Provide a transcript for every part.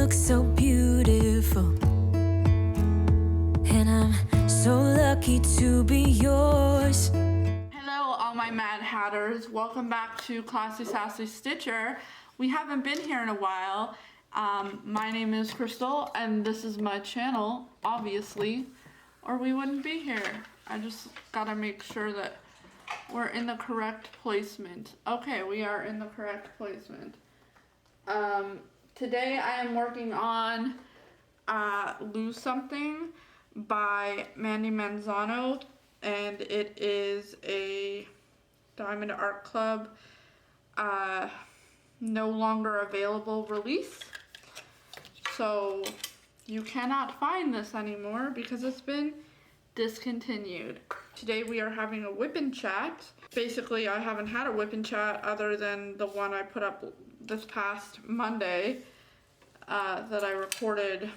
look so beautiful, and I'm so lucky to be yours. Hello all my Mad Hatters, welcome back to Classy Sassy Sitcher. We haven't been here in a while. My name is Krystal and this is my channel, obviously, or we wouldn't be here. I just gotta make sure that we're in the correct placement. Okay, we are in the correct placement. Today I am working on Lose Something by Mandy Manzano, and it is a Diamond Art Club no longer available release. So you cannot find this anymore because it's been discontinued. Today we are having a WIP Chat. Basically, I haven't had a WIP Chat other than the one I put up this past Monday that I recorded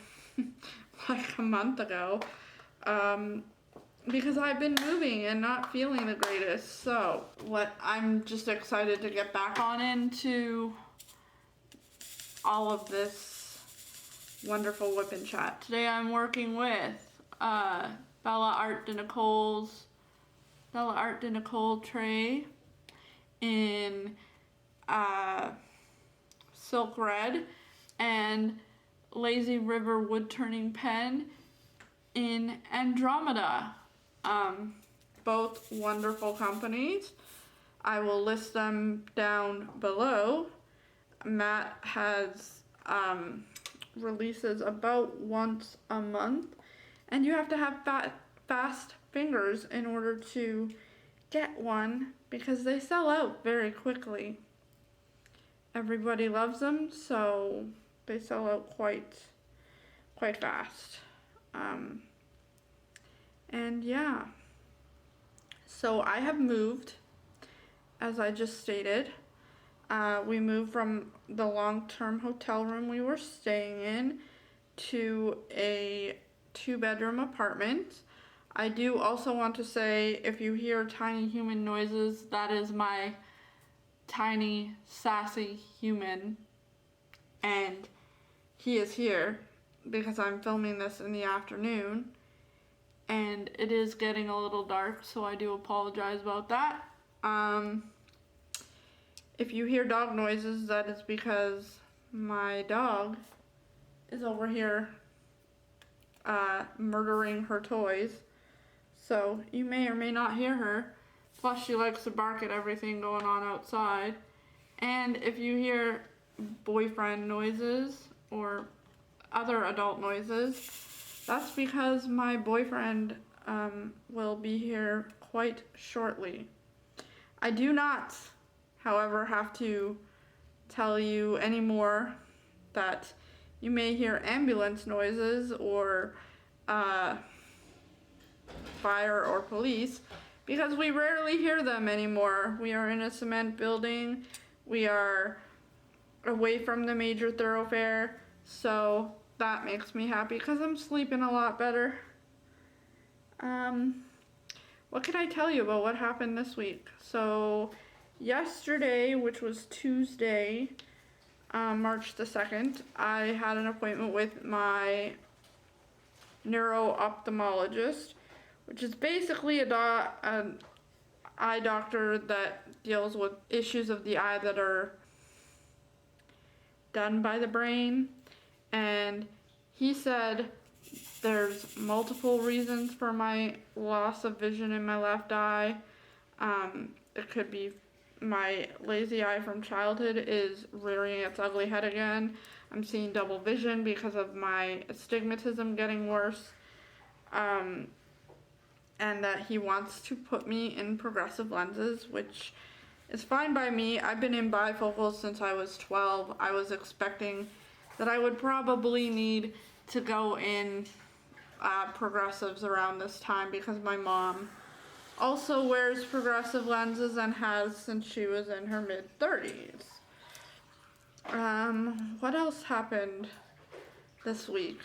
like a month ago because I've been moving and not feeling the greatest. So I'm just excited to get back on into all of this wonderful WIP Chat. Today I'm working with Bella Art de Nicole tray in Silk Red and Lazy River Wood Turning Pen in Andromeda. Both wonderful companies. I will list them down below. Matt has releases about once a month, and you have to have fast fingers in order to get one because they sell out very quickly. Everybody loves them, so they sell out quite fast. And yeah, so I have moved, as I just stated. We moved from the long-term hotel room we were staying in to a 2-bedroom apartment. I do also want to say, if you hear tiny human noises, that is my tiny sassy human, and he is here because I'm filming this in the afternoon and it is getting a little dark, so I do apologize about that. If you hear dog noises, that is because my dog is over here murdering her toys, so you may or may not hear her. Plus she likes to bark at everything going on outside. And if you hear boyfriend noises or other adult noises, that's because my boyfriend will be here quite shortly. I do not, however, have to tell you anymore that you may hear ambulance noises or fire or police, because we rarely hear them anymore. We are in a cement building. We are away from the major thoroughfare, so that makes me happy because I'm sleeping a lot better. What can I tell you about what happened this week? So yesterday, which was Tuesday, March the 2nd, I had an appointment with my neuro-ophthalmologist, which is basically an eye doctor that deals with issues of the eye that are done by the brain. And he said there's multiple reasons for my loss of vision in my left eye. It could be my lazy eye from childhood is rearing its ugly head again. I'm seeing double vision because of my astigmatism getting worse. And that he wants to put me in progressive lenses, which is fine by me. I've been in bifocals since I was 12. I was expecting that I would probably need to go in progressives around this time because my mom also wears progressive lenses and has since she was in her mid-30s. What else happened this week?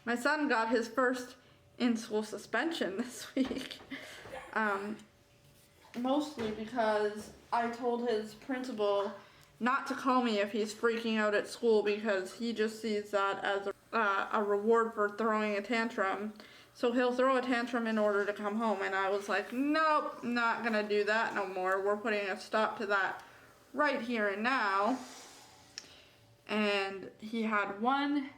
My son got his first in-school suspension this week. Mostly because I told his principal not to call me if he's freaking out at school, because he just sees that as a reward for throwing a tantrum. So he'll throw a tantrum in order to come home, and I was like, nope, not gonna do that no more. We're putting a stop to that right here and now. And he had one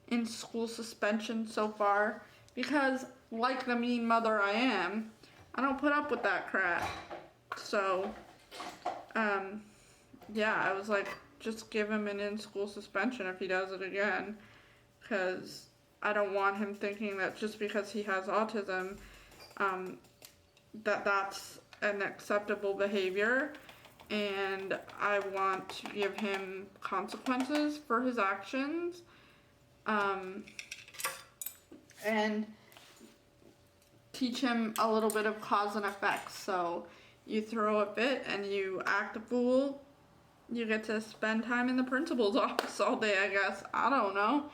in school suspension so far, because like the mean mother I am, I don't put up with that crap. So yeah, I was like, just give him an in-school suspension if he does it again, because I don't want him thinking that just because he has autism, that's an acceptable behavior, and I want to give him consequences for his actions, and teach him a little bit of cause and effect. So you throw a fit and you act a fool, you get to spend time in the principal's office all day, I guess. I don't know.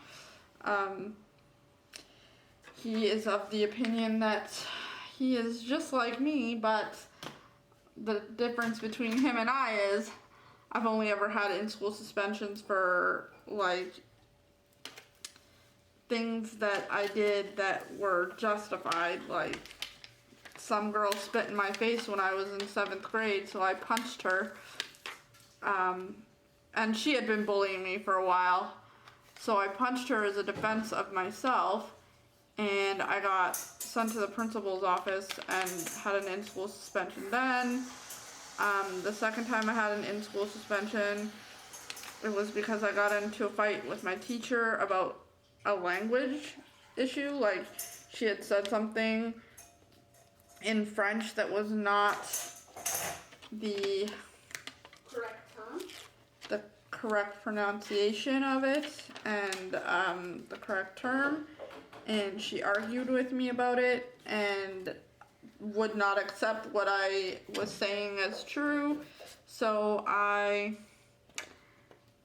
He is of the opinion that he is just like me, but the difference between him and I is I've only ever had in-school suspensions for, like, things that I did that were justified. Like, some girl spit in my face when I was in 7th grade, so I punched her. And she had been bullying me for a while, so I punched her as a defense of myself, and I got sent to the principal's office and had an in-school suspension then. The second time I had an in-school suspension, it was because I got into a fight with my teacher about a language issue. Like, she had said something in French that was not the correct pronunciation of it, and the correct term, and she argued with me about it and would not accept what I was saying as true. So I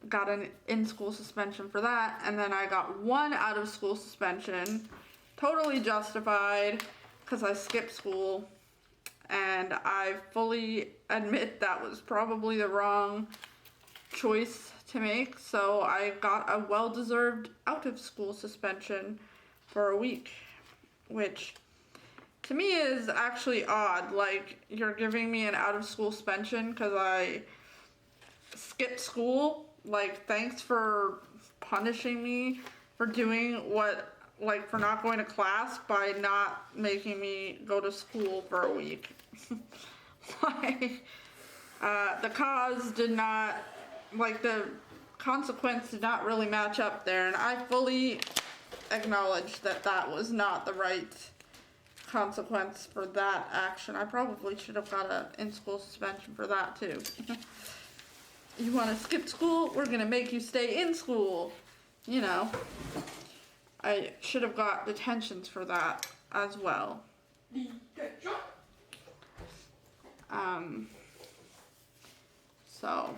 got an in-school suspension for that, and then I got one out-of-school suspension, totally justified, because I skipped school, and I fully admit that was probably the wrong choice to make. So I got a well-deserved out-of-school suspension for a week, which to me is actually odd. Like, you're giving me an out-of-school suspension because I skipped school. Like, thanks for punishing me for doing what, like, for not going to class by not making me go to school for a week. Like, the cause did not, like, the consequence did not really match up there, and I fully acknowledge that that was not the right consequence for that action. I probably should have got an in-school suspension for that too. You want to skip school? We're gonna make you stay in school. You know, I should have got detentions for that as well. So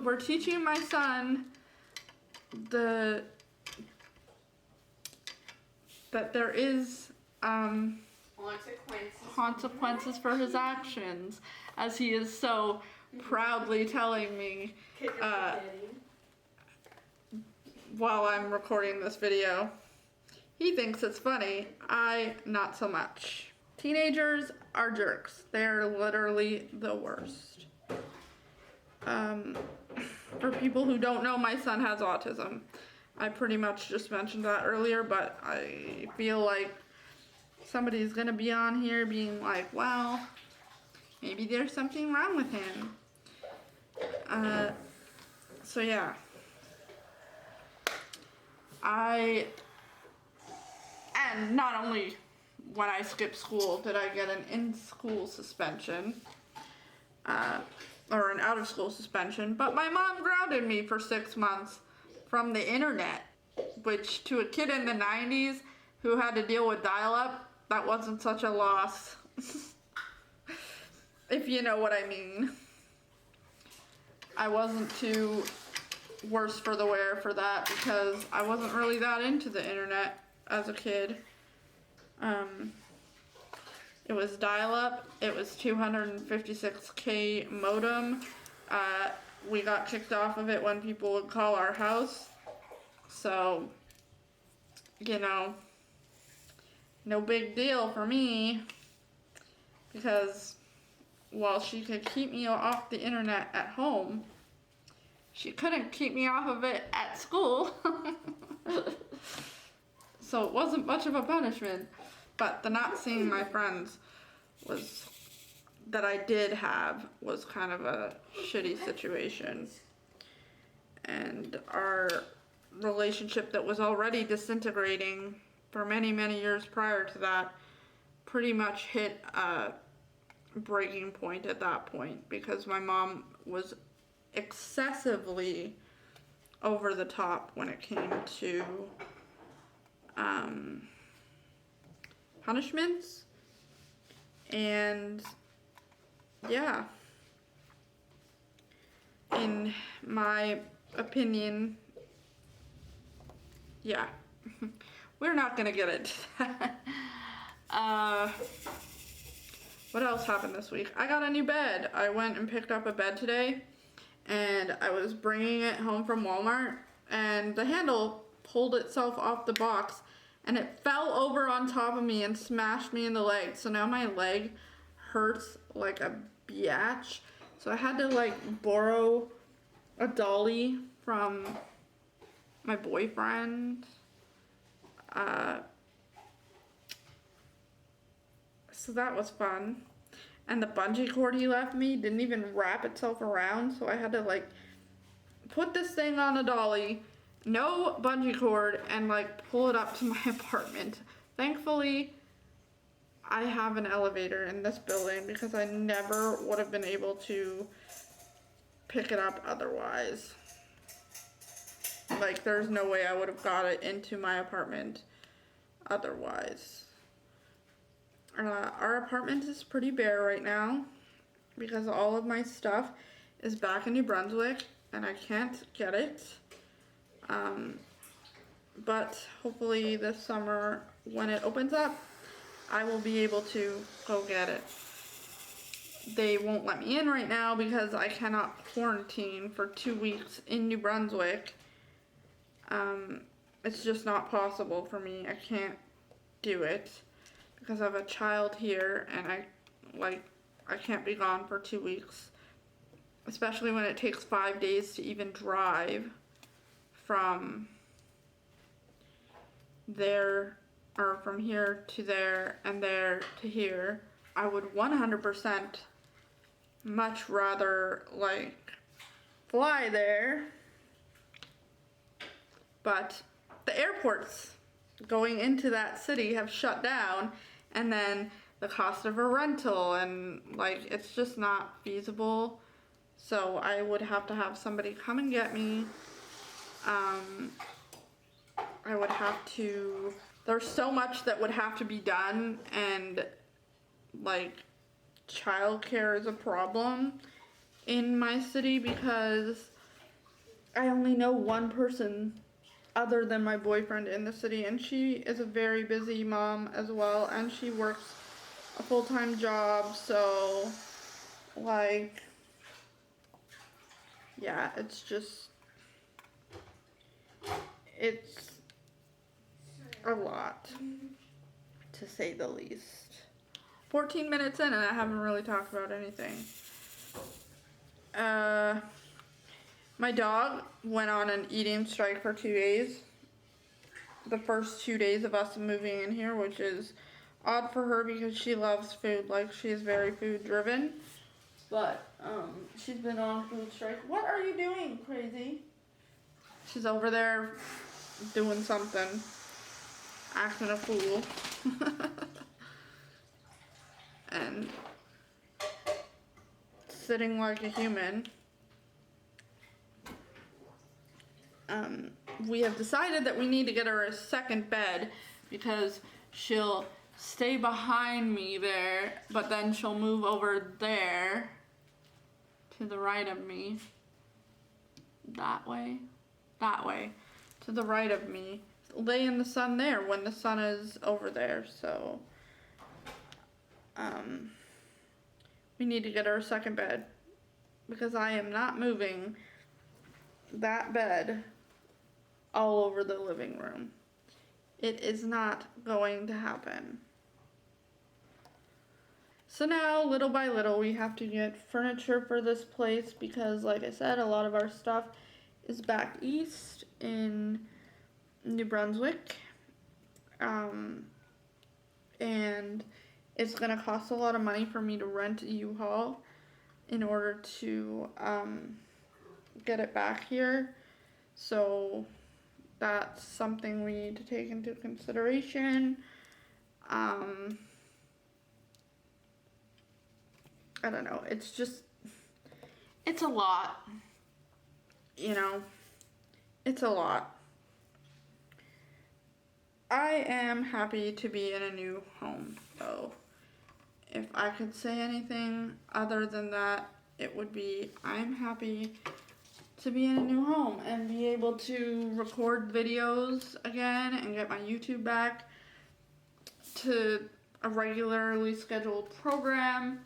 we're teaching my son that there is consequences for his actions, as he is so proudly telling me while I'm recording this video. He thinks it's funny. I not so much. Teenagers are jerks. They're literally the worst. For people who don't know, my son has autism. I pretty much just mentioned that earlier, but I feel like somebody's gonna be on here being like, well, maybe there's something wrong with him. So yeah. And not only when I skipped school did I get an in-school suspension, or an out-of-school suspension, but my mom grounded me for 6 months from the internet, which to a kid in the 90s who had to deal with dial-up, that wasn't such a loss. If you know what I mean. I wasn't too worse for the wear for that, because I wasn't really that into the internet as a kid. It was dial-up. It was 256K modem. We got kicked off of it when people would call our house. So, you know, no big deal for me, because while she could keep me off the internet at home, she couldn't keep me off of it at school. So it wasn't much of a punishment. But the not seeing my friends that I did have was kind of a shitty situation. And our relationship that was already disintegrating for many, many years prior to that pretty much hit a breaking point at that point, because my mom was excessively over the top when it came to punishments. And yeah, in my opinion, yeah, we're not gonna get it. What else happened this week? I got a new bed. I went and picked up a bed today, and I was bringing it home from Walmart, and the handle pulled itself off the box, and it fell over on top of me and smashed me in the leg. So now my leg hurts like a biatch. So I had to like borrow a dolly from my boyfriend. So that was fun. And the bungee cord he left me didn't even wrap itself around, so I had to like put this thing on a dolly, no bungee cord, and like pull it up to my apartment. Thankfully, I have an elevator in this building, because I never would have been able to pick it up otherwise. Like, there's no way I would have got it into my apartment otherwise. Our apartment is pretty bare right now, because all of my stuff is back in New Brunswick and I can't get it. But hopefully this summer, when it opens up, I will be able to go get it. They won't let me in right now because I cannot quarantine for 2 weeks in New Brunswick. It's just not possible for me. I can't do it because I have a child here, and I can't be gone for 2 weeks, especially when it takes 5 days to even drive from there, or from here to there and there to here. I would 100% much rather like fly there, but the airports going into that city have shut down, and then the cost of a rental, and like it's just not feasible. So I would have to have somebody come and get me. I would have to, there's so much that would have to be done, and like childcare is a problem in my city because I only know one person other than my boyfriend in the city, and she is a very busy mom as well, and she works a full-time job. So like, yeah, it's a lot, to say the least. 14 minutes in and I haven't really talked about anything. My dog went on an eating strike for 2 days. The first 2 days of us moving in here, which is odd for her because she loves food. Like, she is very food driven. But she's been on food strike. What are you doing, crazy? She's over there doing something, acting a fool. And sitting like a human. We have decided that we need to get her a second bed because she'll stay behind me there, but then she'll move over there to the right of me. That way, to the right of me. Lay in the sun there when the sun is over there. So we need to get our second bed because I am not moving that bed all over the living room. It is not going to happen. So now, little by little, we have to get furniture for this place because, like I said, a lot of our stuff is back east in New Brunswick. And it's gonna cost a lot of money for me to rent a U-Haul in order to get it back here. So that's something we need to take into consideration. I don't know, it's a lot, it's a lot. I am happy to be in a new home, though. If I could say anything other than that, it would be I'm happy to be in a new home and be able to record videos again and get my YouTube back to a regularly scheduled program,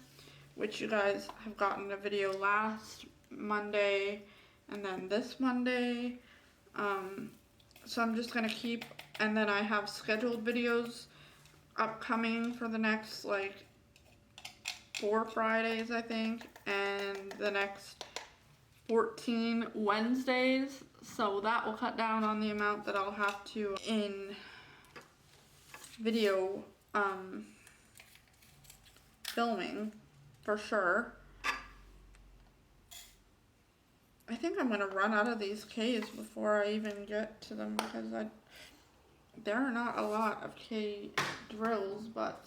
which you guys have gotten a video last Monday and then this Monday. So I'm just gonna keep, and then I have scheduled videos upcoming for the next 4 Fridays, I think, and the next 14 Wednesdays. So that will cut down on the amount that I'll have to in video filming for sure. I think I'm gonna run out of these K's before I even get to them because there are not a lot of K drills, but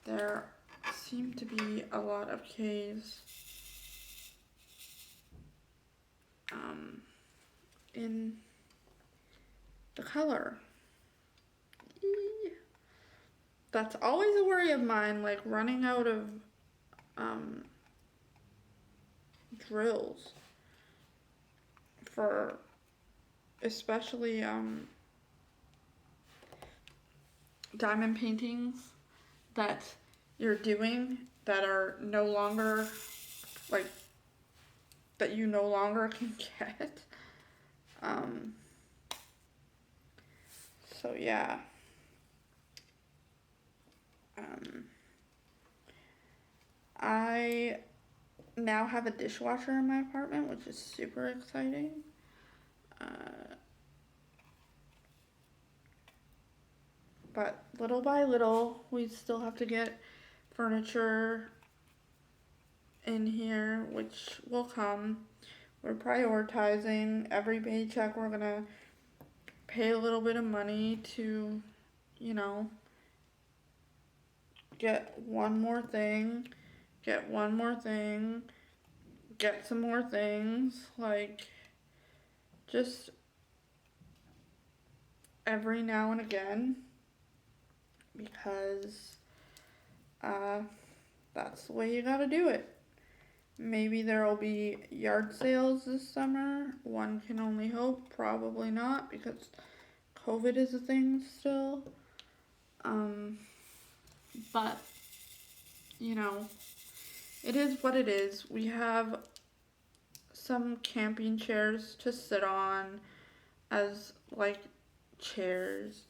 there seem to be a lot of K's in the color. That's always a worry of mine, running out of drills for especially diamond paintings that you're doing that are no longer that you no longer can get. So yeah. I now have a dishwasher in my apartment, which is super exciting. But little by little, we still have to get furniture in here, which will come. We're prioritizing every paycheck. We're gonna pay a little bit of money to, get one more thing, get one more thing, get some more things, just every now and again, because that's the way you gotta do it. Maybe there'll be yard sales this summer. One can only hope. Probably not, because COVID is a thing still. But, it is what it is. We have some camping chairs to sit on as, chairs.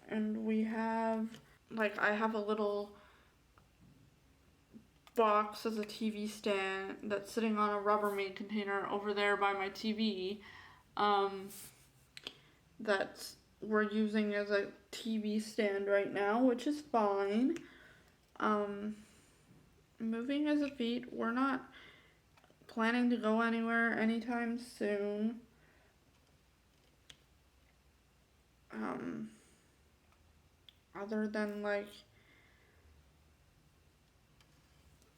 And we have, I have a little box as a TV stand that's sitting on a Rubbermaid container over there by my TV, that we're using as a TV stand right now, which is fine. Moving as a feat, we're not planning to go anywhere anytime soon. Other than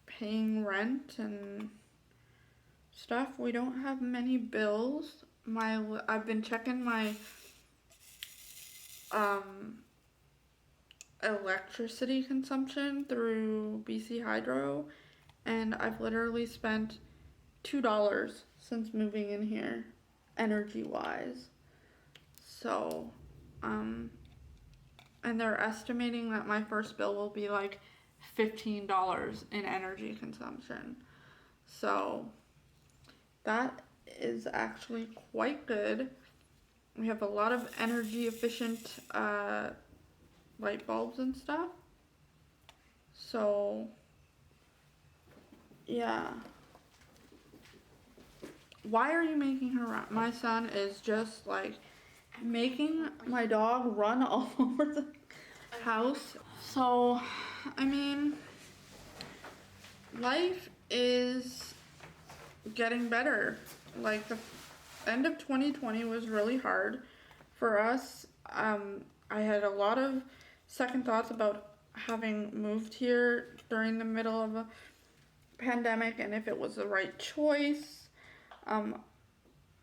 paying rent and stuff, we don't have many bills. I've been checking my electricity consumption through BC Hydro, and I've literally spent $2 since moving in here, energy wise. So, and they're estimating that my first bill will be $15 in energy consumption. So that is actually quite good. We have a lot of energy efficient light bulbs and stuff. So yeah. Why are you making her run? My son is just like making my dog run all over the house. So, I mean, life is getting better. Like the end of 2020 was really hard for us. I had a lot of second thoughts about having moved here during the middle of a pandemic and if it was the right choice.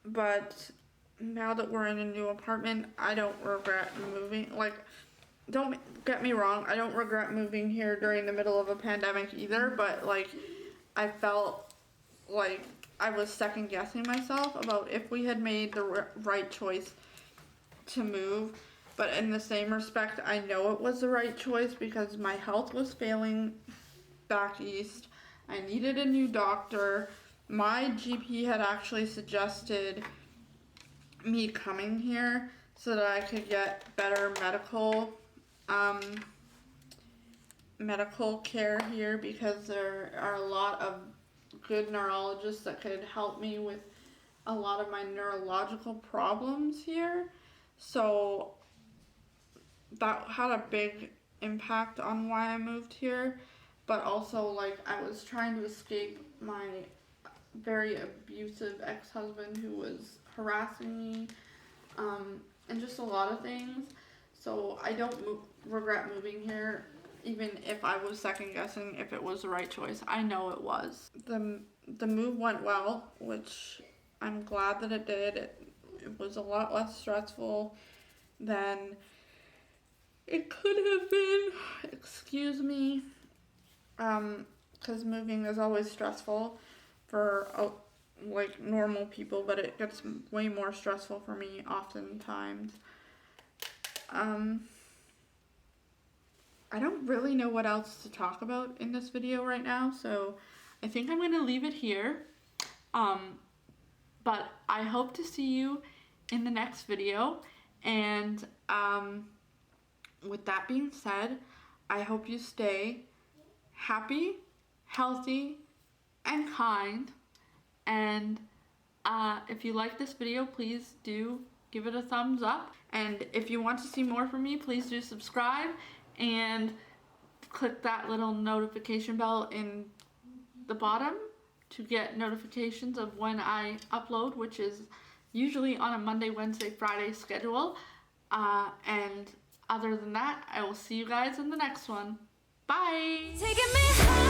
But now that we're in a new apartment, I don't regret moving. Like, don't get me wrong, I don't regret moving here during the middle of a pandemic either, but like, I felt like I was second guessing myself about if we had made the right choice to move. But in the same respect, I know it was the right choice because my health was failing back east. I needed a new doctor. My GP had actually suggested me coming here so that I could get better medical care here because there are a lot of good neurologists that could help me with a lot of my neurological problems here. So that had a big impact on why I moved here, but also like I was trying to escape my very abusive ex-husband who was harassing me, and just a lot of things. So I don't regret moving here, even if I was second guessing if it was the right choice. I know it was. The move went well, which I'm glad that it did. It was a lot less stressful than it could have been. Excuse me. Because moving is always stressful for like normal people, but it gets way more stressful for me oftentimes. I don't really know what else to talk about in this video right now, so I think I'm gonna leave it here. But I hope to see you in the next video, and with that being said, I hope you stay happy, healthy, and kind. And if you like this video, please do give it a thumbs up. And if you want to see more from me, please do subscribe and click that little notification bell in the bottom to get notifications of when I upload, which is usually on a Monday, Wednesday, Friday schedule. And other than that, I will see you guys in the next one. Bye! Taking me home.